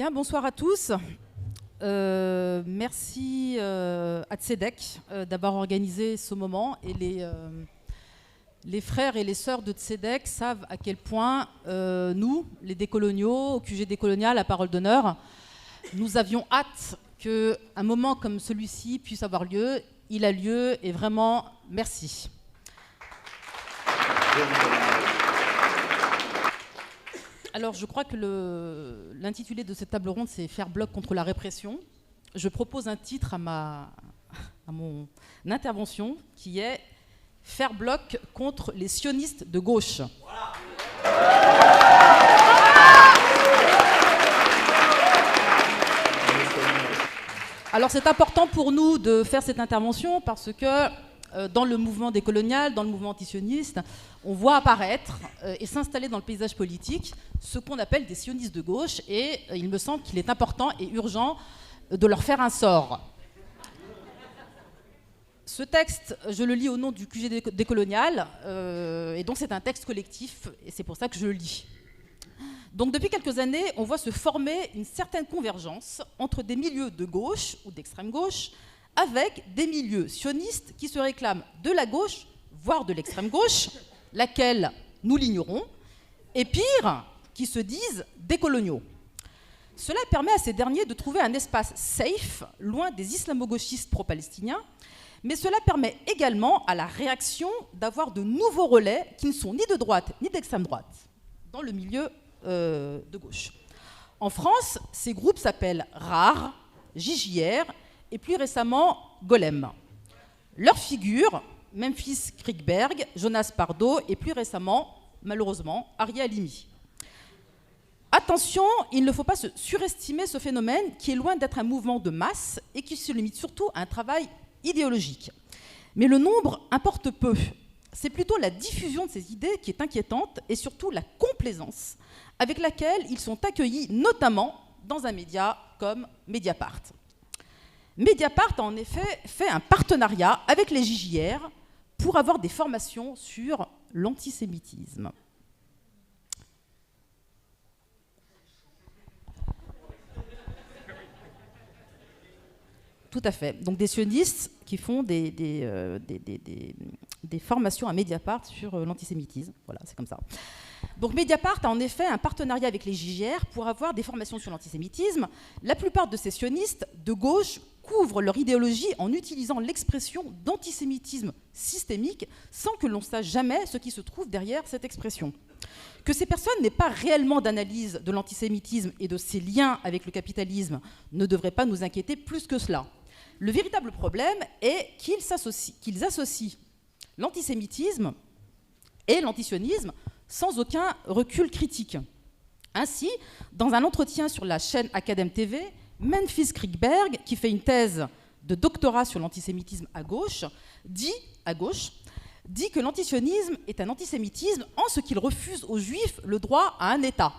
Bien, bonsoir à tous. Merci à Tzedek d'avoir organisé ce moment. Et les frères et les sœurs de Tzedek savent à quel point nous, les décoloniaux, au QG décolonial, à Parole d'honneur, nous avions hâte qu'un moment comme celui-ci puisse avoir lieu. Il a lieu et vraiment, merci. Alors, je crois que l'intitulé de cette table ronde, c'est « Faire bloc contre la répression ». Je propose un titre à mon intervention qui est « Faire bloc contre les sionistes de gauche ». Alors, c'est important pour nous de faire cette intervention parce que dans le mouvement décolonial, dans le mouvement antisioniste, on voit apparaître et s'installer dans le paysage politique ce qu'on appelle des sionistes de gauche, et il me semble qu'il est important et urgent de leur faire un sort. Ce texte, je le lis au nom du QG décolonial, et donc c'est un texte collectif, et c'est pour ça que je le lis. Donc depuis quelques années, on voit se former une certaine convergence entre des milieux de gauche ou d'extrême gauche avec des milieux sionistes qui se réclament de la gauche, voire de l'extrême gauche, laquelle nous l'ignorons, et pire, qui se disent décoloniaux. Cela permet à ces derniers de trouver un espace safe, loin des islamo-gauchistes pro-palestiniens, mais cela permet également à la réaction d'avoir de nouveaux relais qui ne sont ni de droite ni d'extrême droite, dans le milieu de gauche. En France, ces groupes s'appellent RAR, JJR, et plus récemment Golem. Leurs figures, Memphis Kriegberg, Jonas Pardo et plus récemment, malheureusement, Aria Halimi. Attention, il ne faut pas surestimer ce phénomène qui est loin d'être un mouvement de masse et qui se limite surtout à un travail idéologique. Mais le nombre importe peu. C'est plutôt la diffusion de ces idées qui est inquiétante et surtout la complaisance avec laquelle ils sont accueillis, notamment dans un média comme Mediapart. Mediapart a en effet fait un partenariat avec les JJR pour avoir des formations sur l'antisémitisme. Tout à fait. Donc des sionistes qui font des formations à Mediapart sur l'antisémitisme. Voilà, c'est comme ça. Donc Mediapart a en effet un partenariat avec les JJR pour avoir des formations sur l'antisémitisme. La plupart de ces sionistes de gauche couvrent leur idéologie en utilisant l'expression d'antisémitisme systémique sans que l'on sache jamais ce qui se trouve derrière cette expression. Que ces personnes n'aient pas réellement d'analyse de l'antisémitisme et de ses liens avec le capitalisme ne devrait pas nous inquiéter plus que cela. Le véritable problème est qu'ils associent l'antisémitisme et l'antisionisme sans aucun recul critique. Ainsi, dans un entretien sur la chaîne Academ TV, Memphis Kriegberg, qui fait une thèse de doctorat sur l'antisémitisme à gauche, dit que l'antisionisme est un antisémitisme en ce qu'il refuse aux juifs le droit à un État.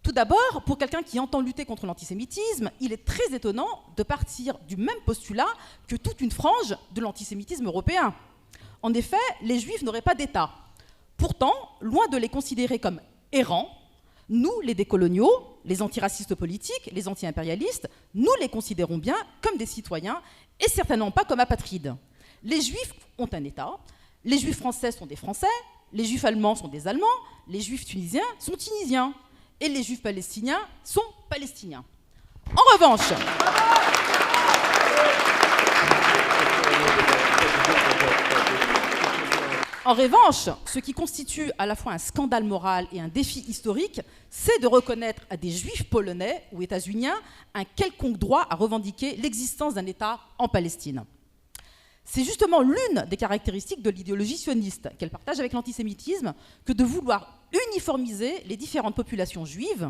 Tout d'abord, pour quelqu'un qui entend lutter contre l'antisémitisme, il est très étonnant de partir du même postulat que toute une frange de l'antisémitisme européen. En effet, les juifs n'auraient pas d'État. Pourtant, loin de les considérer comme errants, nous, les décoloniaux, les antiracistes politiques, les anti-impérialistes, nous les considérons bien comme des citoyens et certainement pas comme apatrides. Les juifs ont un État, les juifs français sont des Français, les juifs allemands sont des Allemands, les juifs tunisiens sont tunisiens et les juifs palestiniens sont palestiniens. En revanche, ce qui constitue à la fois un scandale moral et un défi historique, c'est de reconnaître à des juifs polonais ou états-uniens un quelconque droit à revendiquer l'existence d'un État en Palestine. C'est justement l'une des caractéristiques de l'idéologie sioniste qu'elle partage avec l'antisémitisme que de vouloir uniformiser les différentes populations juives,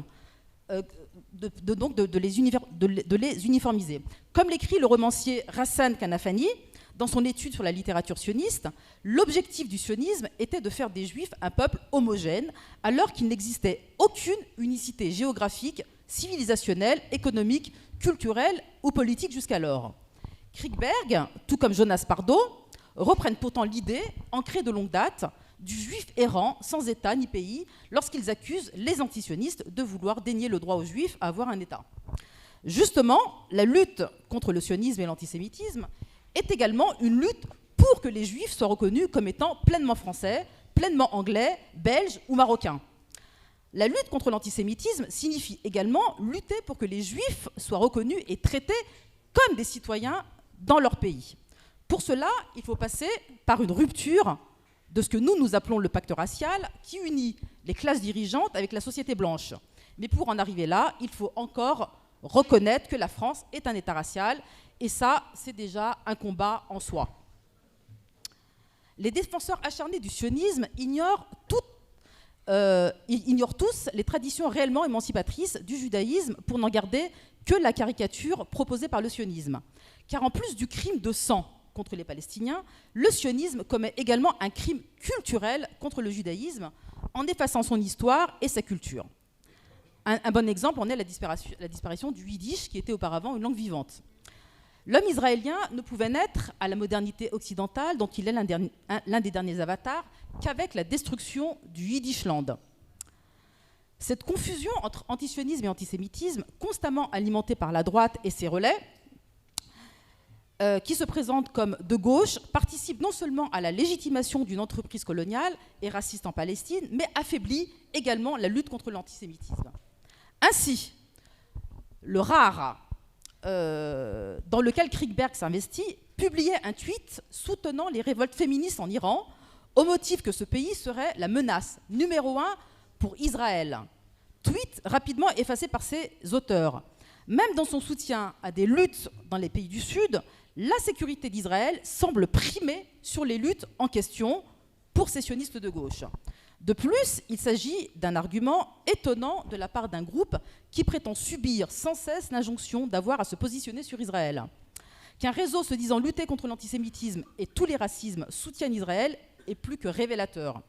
de les uniformiser. Comme l'écrit le romancier Rassan Kanafani, dans son étude sur la littérature sioniste, l'objectif du sionisme était de faire des juifs un peuple homogène, alors qu'il n'existait aucune unicité géographique, civilisationnelle, économique, culturelle ou politique jusqu'alors. Kriegberg, tout comme Jonas Pardo, reprennent pourtant l'idée, ancrée de longue date, du juif errant, sans État ni pays, lorsqu'ils accusent les antisionistes de vouloir dénier le droit aux juifs à avoir un État. Justement, la lutte contre le sionisme et l'antisémitisme est également une lutte pour que les juifs soient reconnus comme étant pleinement français, pleinement anglais, belges ou marocains. La lutte contre l'antisémitisme signifie également lutter pour que les juifs soient reconnus et traités comme des citoyens dans leur pays. Pour cela, il faut passer par une rupture de ce que nous appelons le pacte racial, qui unit les classes dirigeantes avec la société blanche. Mais pour en arriver là, il faut encore reconnaître que la France est un État racial, et ça, c'est déjà un combat en soi. Les défenseurs acharnés du sionisme ignorent tous les traditions réellement émancipatrices du judaïsme pour n'en garder que la caricature proposée par le sionisme. Car en plus du crime de sang contre les Palestiniens, le sionisme commet également un crime culturel contre le judaïsme en effaçant son histoire et sa culture. Un bon exemple en est la disparition du yiddish, qui était auparavant une langue vivante. L'homme israélien ne pouvait naître à la modernité occidentale, dont il est l'un des derniers avatars, qu'avec la destruction du Yiddishland. Cette confusion entre antisionisme et antisémitisme, constamment alimentée par la droite et ses relais, qui se présentent comme de gauche, participe non seulement à la légitimation d'une entreprise coloniale et raciste en Palestine, mais affaiblit également la lutte contre l'antisémitisme. Ainsi, le rare dans lequel Kriegberg s'investit, publiait un tweet soutenant les révoltes féministes en Iran, au motif que ce pays serait la menace numéro 1 pour Israël. Tweet rapidement effacé par ses auteurs. Même dans son soutien à des luttes dans les pays du Sud, la sécurité d'Israël semble primer sur les luttes en question pour ces sionistes de gauche. De plus, il s'agit d'un argument étonnant de la part d'un groupe qui prétend subir sans cesse l'injonction d'avoir à se positionner sur Israël. Qu'un réseau se disant lutter contre l'antisémitisme et tous les racismes soutienne Israël est plus que révélateur.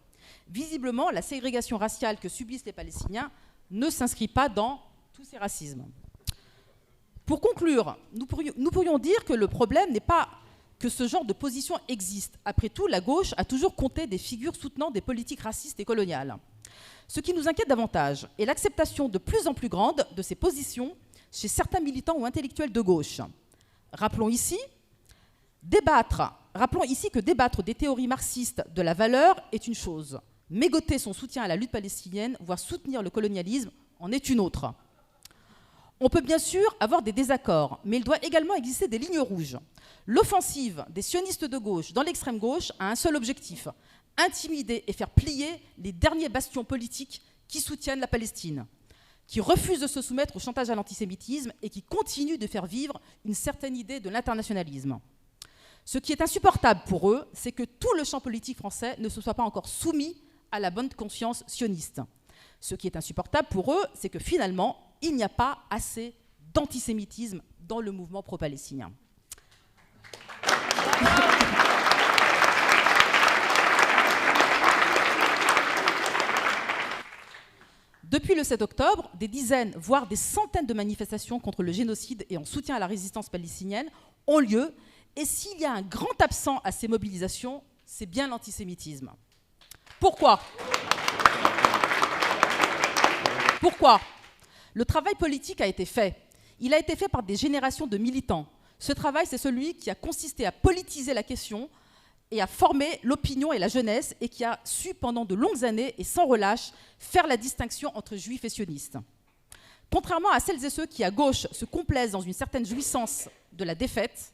Visiblement, la ségrégation raciale que subissent les Palestiniens ne s'inscrit pas dans tous ces racismes. Pour conclure, nous pourrions dire que le problème n'est pas que ce genre de position existe. Après tout, la gauche a toujours compté des figures soutenant des politiques racistes et coloniales. Ce qui nous inquiète davantage est l'acceptation de plus en plus grande de ces positions chez certains militants ou intellectuels de gauche. Rappelons ici que débattre des théories marxistes de la valeur est une chose. Mégoter son soutien à la lutte palestinienne, voire soutenir le colonialisme, en est une autre. On peut bien sûr avoir des désaccords, mais il doit également exister des lignes rouges. L'offensive des sionistes de gauche dans l'extrême gauche a un seul objectif, intimider et faire plier les derniers bastions politiques qui soutiennent la Palestine, qui refusent de se soumettre au chantage à l'antisémitisme et qui continuent de faire vivre une certaine idée de l'internationalisme. Ce qui est insupportable pour eux, c'est que tout le champ politique français ne se soit pas encore soumis à la bonne conscience sioniste. Ce qui est insupportable pour eux, c'est que finalement, il n'y a pas assez d'antisémitisme dans le mouvement pro-palestinien. Depuis le 7 octobre, des dizaines, voire des centaines de manifestations contre le génocide et en soutien à la résistance palestinienne ont lieu. Et s'il y a un grand absent à ces mobilisations, c'est bien l'antisémitisme. Pourquoi ? Pourquoi ? Le travail politique a été fait. Il a été fait par des générations de militants. Ce travail, c'est celui qui a consisté à politiser la question et à former l'opinion et la jeunesse et qui a su pendant de longues années et sans relâche faire la distinction entre juifs et sionistes. Contrairement à celles et ceux qui, à gauche, se complaisent dans une certaine jouissance de la défaite,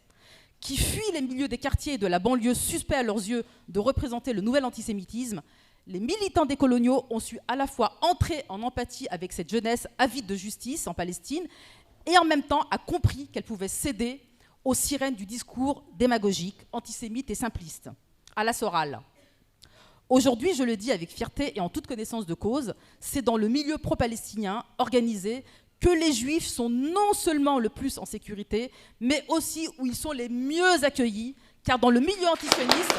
qui fuient les milieux des quartiers et de la banlieue suspects à leurs yeux de représenter le nouvel antisémitisme, les militants décoloniaux ont su à la fois entrer en empathie avec cette jeunesse avide de justice en Palestine et en même temps a compris qu'elle pouvait céder aux sirènes du discours démagogique, antisémite et simpliste, à la Soral. Aujourd'hui, je le dis avec fierté et en toute connaissance de cause, c'est dans le milieu pro-palestinien organisé que les Juifs sont non seulement le plus en sécurité, mais aussi où ils sont les mieux accueillis, car dans le milieu antisioniste...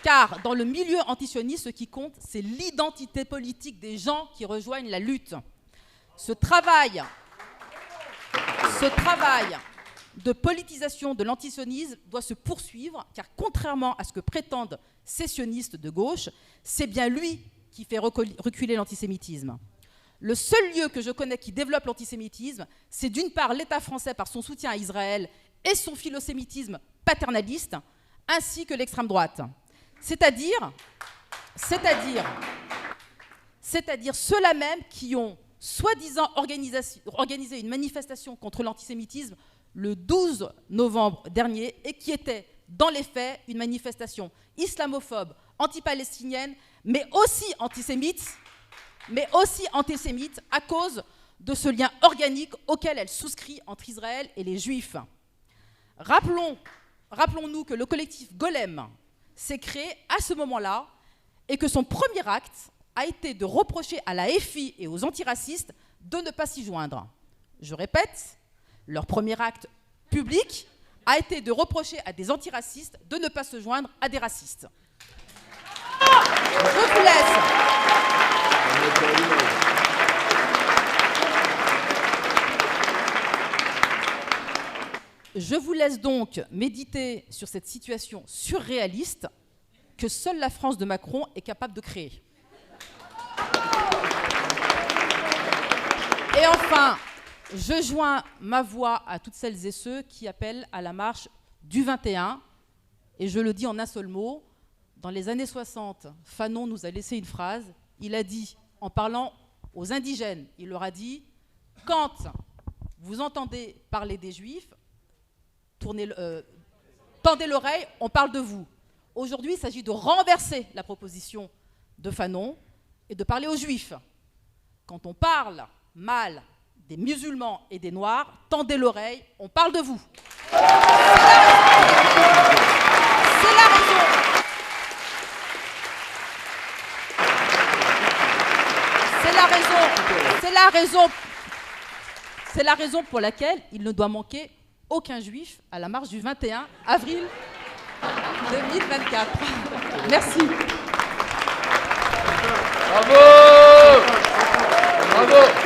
Car dans le milieu antisioniste, ce qui compte, c'est l'identité politique des gens qui rejoignent la lutte. Ce travail de politisation de l'antisionisme doit se poursuivre, car contrairement à ce que prétendent ces sionistes de gauche, c'est bien lui qui fait reculer l'antisémitisme. Le seul lieu que je connais qui développe l'antisémitisme, c'est d'une part l'État français par son soutien à Israël et son philosémitisme paternaliste, ainsi que l'extrême droite. C'est-à-dire ceux-là même qui ont soi-disant organisé une manifestation contre l'antisémitisme le 12 novembre dernier et qui était, dans les faits, une manifestation islamophobe, anti-palestinienne, mais aussi antisémite à cause de ce lien organique auquel elle souscrit entre Israël et les Juifs. Rappelons-nous que le collectif Golem s'est créé à ce moment-là et que son premier acte a été de reprocher à la FI et aux antiracistes de ne pas s'y joindre. Je répète, leur premier acte public a été de reprocher à des antiracistes de ne pas se joindre à des racistes. Je vous laisse. Je vous laisse donc méditer sur cette situation surréaliste que seule la France de Macron est capable de créer. Et enfin, je joins ma voix à toutes celles et ceux qui appellent à la marche du 21. Et je le dis en un seul mot, dans les années 60, Fanon nous a laissé une phrase. Il a dit, en parlant aux indigènes, il leur a dit « Quand vous entendez parler des Juifs, tendez l'oreille, on parle de vous. » Aujourd'hui, il s'agit de renverser la proposition de Fanon et de parler aux Juifs. Quand on parle mal des musulmans et des Noirs, tendez l'oreille, on parle de vous. C'est la raison pour laquelle il ne doit manquer aucun juif à la marche du 21 avril 2024. Merci. Bravo! Bravo!